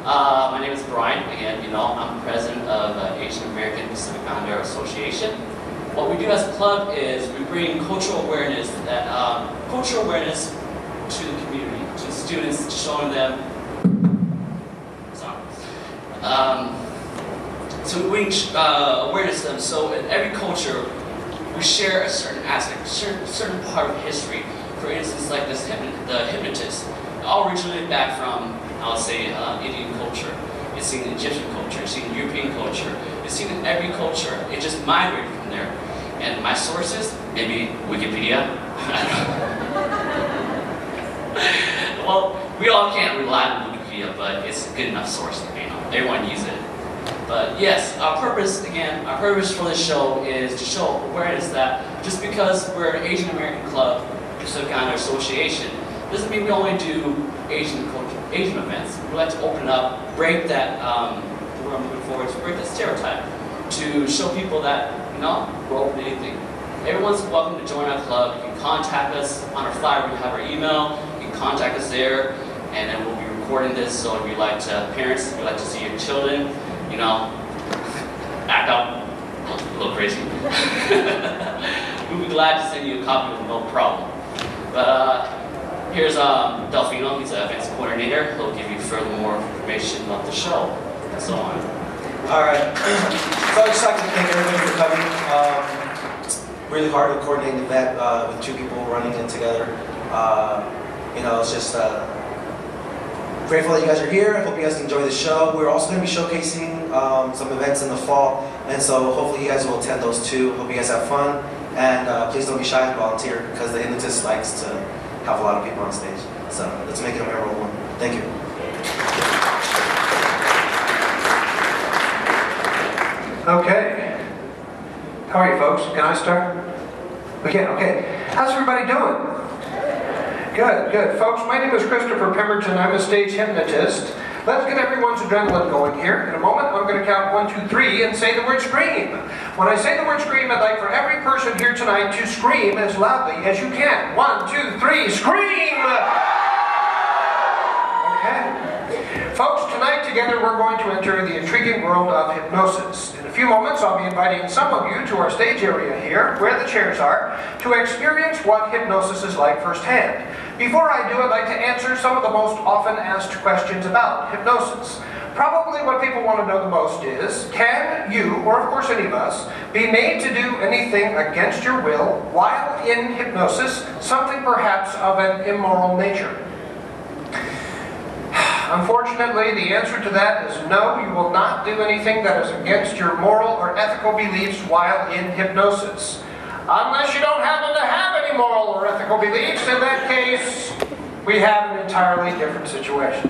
My name is Brian. Again, I'm president of Asian American Pacific Islander Association. What we do as a club is we bring cultural awareness to the community, to the students, showing them. So we bring awareness to them. So in every culture, we share a certain aspect, certain part of history. For instance, like the Hypnotist, all originated back from, I would say, Indian culture. It's seen in Egyptian culture, it's seen in European culture, it's seen in every culture. It just migrated from there. And my sources, maybe Wikipedia. Well, we all can't rely on Wikipedia, but it's a good enough source. Everyone uses it. But yes, our purpose for this show is to show awareness that just because we're an Asian American club, Pacific Islander Association, doesn't mean we only do Asian events. We like to open up, break that, we're moving forward, to break that stereotype, to show people that, we're open to anything. Everyone's welcome to join our club. You can contact us on our flyer. We have our email. You can contact us there, and then we'll be recording this. So if you like to, parents, if you like to see your children, act out a little crazy, we'll be glad to send you a copy with no problem. But here's Delfino. He's an events coordinator. He'll give you further more information about the show and so on. All right. So I'd just like to thank everybody for coming. Really hard to coordinate an event with two people running it together. It's just grateful that you guys are here. I hope you guys enjoy the show. We're also going to be showcasing some events in the fall, and so hopefully you guys will attend those too. Hope you guys have fun, and please don't be shy to volunteer, because the Hypnotist likes to have a lot of people on stage. So let's make it a memorable one. Thank you. Okay. How are you folks? Can I start? Okay. How's everybody doing? Good. Folks, my name is Christopher Pemberton. I'm a stage hypnotist. Let's get everyone's adrenaline going here. In a moment, I'm going to count 1, 2, 3 and say the word scream. When I say the word scream, I'd like for every person here tonight to scream as loudly as you can. 1, 2, 3, scream! Okay. Folks, tonight together we're going to enter the intriguing world of hypnosis. In a few moments, I'll be inviting some of you to our stage area here, where the chairs are, to experience what hypnosis is like firsthand. Before I do, I'd like to answer some of the most often asked questions about hypnosis. Probably what people want to know the most is, can you, or of course any of us, be made to do anything against your will while in hypnosis, something perhaps of an immoral nature? Unfortunately, the answer to that is no, you will not do anything that is against your moral or ethical beliefs while in hypnosis. Unless you don't happen to have any moral or ethical beliefs, in that case, we have an entirely different situation.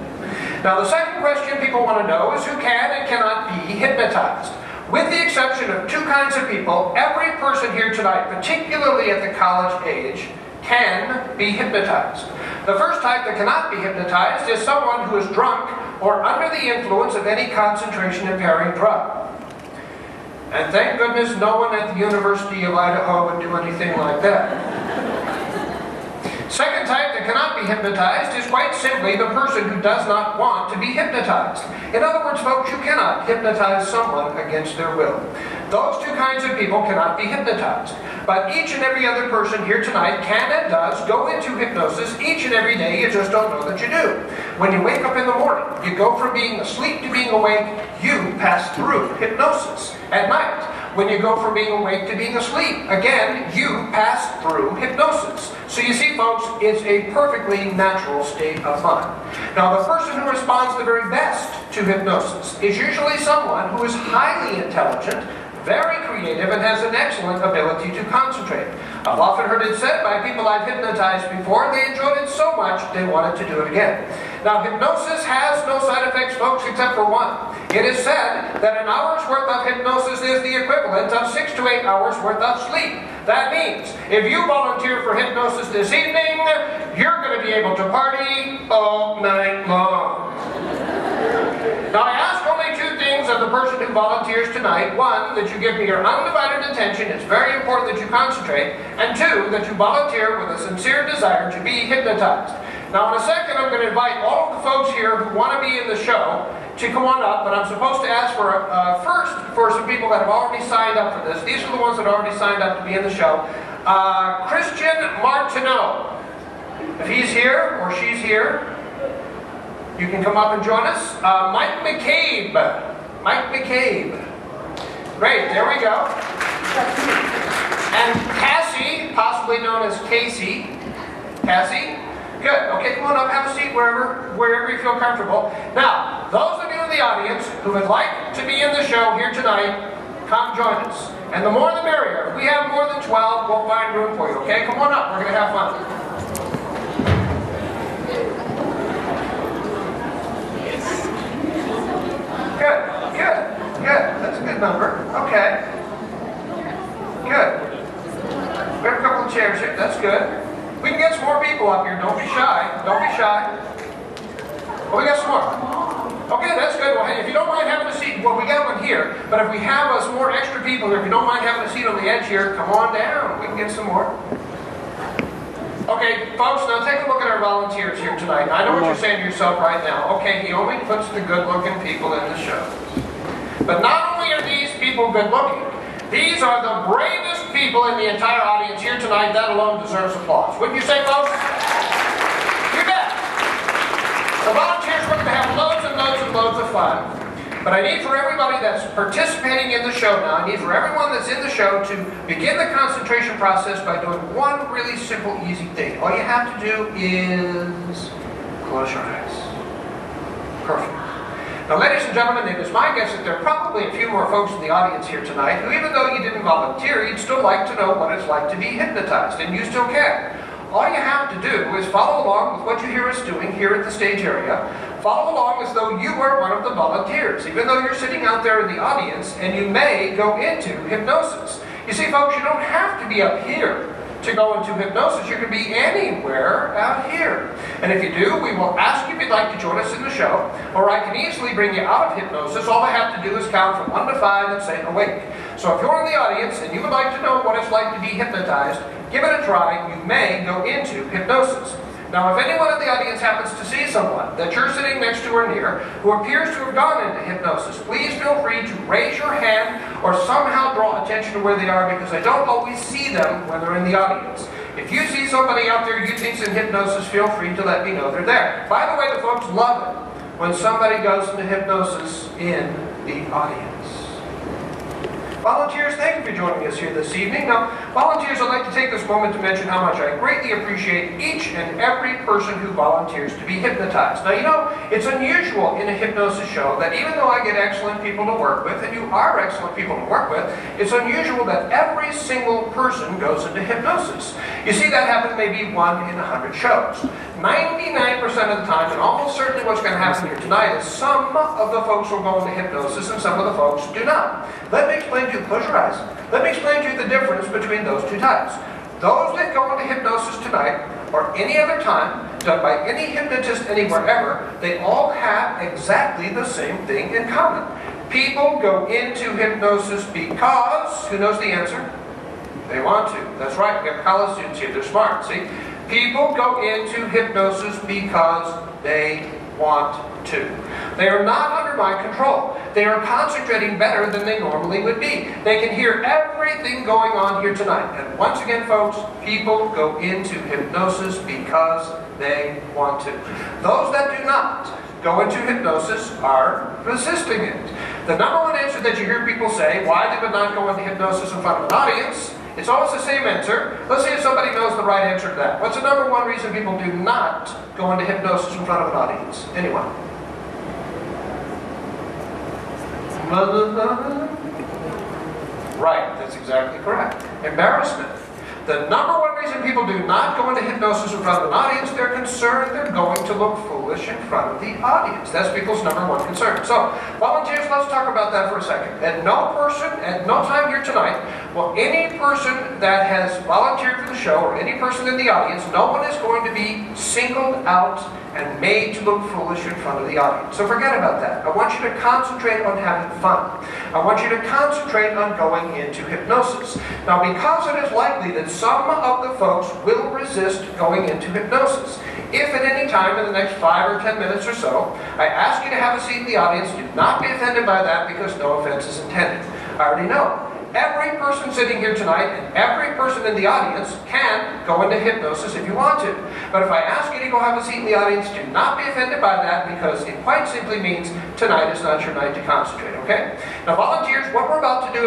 Now, the second question people want to know is who can and cannot be hypnotized. With the exception of two kinds of people, every person here tonight, particularly at the college age, can be hypnotized. The first type that cannot be hypnotized is someone who is drunk or under the influence of any concentration-impairing drug. And thank goodness no one at the University of Idaho would do anything like that. Second type that cannot be hypnotized is quite simply the person who does not want to be hypnotized. In other words, folks, you cannot hypnotize someone against their will. Those two kinds of people cannot be hypnotized. But each and every other person here tonight can and does go into hypnosis each and every day. You just don't know that you do. When you wake up in the morning, you go from being asleep to being awake, you pass through hypnosis. At night, when you go from being awake to being asleep, again, you pass through hypnosis. So you see, folks, it's a perfectly natural state of mind. Now, the person who responds the very best to hypnosis is usually someone who is highly intelligent, very creative, and has an excellent ability to concentrate. I've often heard it said by people I've hypnotized before, they enjoyed it so much they wanted to do it again. Now, hypnosis has no side effects, folks, except for one. It is said that an hour's worth of hypnosis is the equivalent of 6 to 8 hours worth of sleep. That means, if you volunteer for hypnosis this evening, you're going to be able to party all night long. Now, I ask only two things of the person who volunteers tonight. One, that you give me your undivided attention. It's very important that you concentrate. And two, that you volunteer with a sincere desire to be hypnotized. Now, in a second, I'm going to invite all of the the folks here who want to be in the show to come on up, but I'm supposed to ask for first for some people that have already signed up for this. These are the ones that already signed up to be in the show. Christian Martineau. If he's here or she's here, you can come up and join us. Mike McCabe. Mike McCabe. Great, there we go. And Cassie, possibly known as Casey. Cassie? Good. Okay, come on up, have a seat wherever you feel comfortable. Now, those of you in the audience who would like to be in the show here tonight, come join us. And the more the merrier. If we have more than 12, we'll find room for you, okay? Come on up, we're going to have fun. Good, good, good. That's a good number. Okay. Good. We have a couple of chairs here. That's good. We can get some more people up here. Don't be shy. Don't be shy. Oh, we got some more. Okay, that's good. Well, hey, if you don't mind having a seat, well, we got one here. But if we have some more extra people here, if you don't mind having a seat on the edge here, come on down. We can get some more. Okay, folks, now take a look at our volunteers here tonight. I know what you're saying to yourself right now. Okay, he only puts the good-looking people in the show. But not only are these people good-looking, these are the bravest people in the entire audience here tonight. That alone deserves applause. Wouldn't you say, folks? You bet. The volunteers are going to have loads and loads and loads of fun. But I need for everybody that's participating in the show now, I need for everyone that's in the show to begin the concentration process by doing one really simple, easy thing. All you have to do is close your eyes. Perfect. Now, ladies and gentlemen, it is my guess that there are probably a few more folks in the audience here tonight who, even though you didn't volunteer, you'd still like to know what it's like to be hypnotized, and you still can. All you have to do is follow along with what you hear us doing here at the stage area. Follow along as though you were one of the volunteers, even though you're sitting out there in the audience, and you may go into hypnosis. You see, folks, you don't have to be up here to go into hypnosis. You can be anywhere out here. And if you do, we will ask you if you'd like to join us in the show, or I can easily bring you out of hypnosis. All I have to do is count from 1 to 5 and say awake. So if you're in the audience and you would like to know what it's like to be hypnotized, give it a try. You may go into hypnosis. Now, if anyone in the audience happens to see someone that you're sitting next to or near who appears to have gone into hypnosis, please feel free to raise your hand or somehow draw attention to where they are, because I don't always see them when they're in the audience. If you see somebody out there you think's in hypnosis, feel free to let me know they're there. By the way, the folks love it when somebody goes into hypnosis in the audience. Volunteers, thank you for joining us here this evening. Now, volunteers, I'd like to take this moment to mention how much I greatly appreciate each and every person who volunteers to be hypnotized. Now, you know, it's unusual in a hypnosis show that even though I get excellent people to work with, and you are excellent people to work with, it's unusual that every single person goes into hypnosis. You see, that happens maybe 1 in 100 shows. 99% of the time, and almost certainly what's going to happen here tonight, is some of the folks will go into hypnosis and some of the folks do not. Let me explain to you, close your eyes, let me explain to you the difference between those two types. Those that go into hypnosis tonight, or any other time, done by any hypnotist anywhere ever, they all have exactly the same thing in common. People go into hypnosis because, who knows the answer? They want to. That's right, we have college students here, they're smart, see? People go into hypnosis because they want to. They are not under my control. They are concentrating better than they normally would be. They can hear everything going on here tonight. And once again, folks, people go into hypnosis because they want to. Those that do not go into hypnosis are resisting it. The number one answer that you hear people say, why they would not go into hypnosis in front of an audience, it's always the same answer. Let's see if somebody knows the right answer to that. What's the number one reason people do not go into hypnosis in front of an audience? Anyone? Right, that's exactly correct. Embarrassment. The number one reason people do not go into hypnosis in front of an audience, they're concerned they're going to look foolish in front of the audience. That's people's number one concern. So, volunteers, let's talk about that for a second. At no time here tonight, will any person that has volunteered for the show, or any person in the audience, no one is going to be singled out and made to look foolish in front of the audience. So forget about that. I want you to concentrate on having fun. I want you to concentrate on going into hypnosis. Now, because it is likely that some of the folks will resist going into hypnosis, If at any time in the next 5 or 10 minutes or so, I ask you to have a seat in the audience, do not be offended by that because no offense is intended. I already know. Every person sitting here tonight and every person in the audience can go into hypnosis if you want to. But if I ask you to go have a seat in the audience, do not be offended by that because it quite simply means tonight is not your night to concentrate, okay? Now volunteers, what we're about to do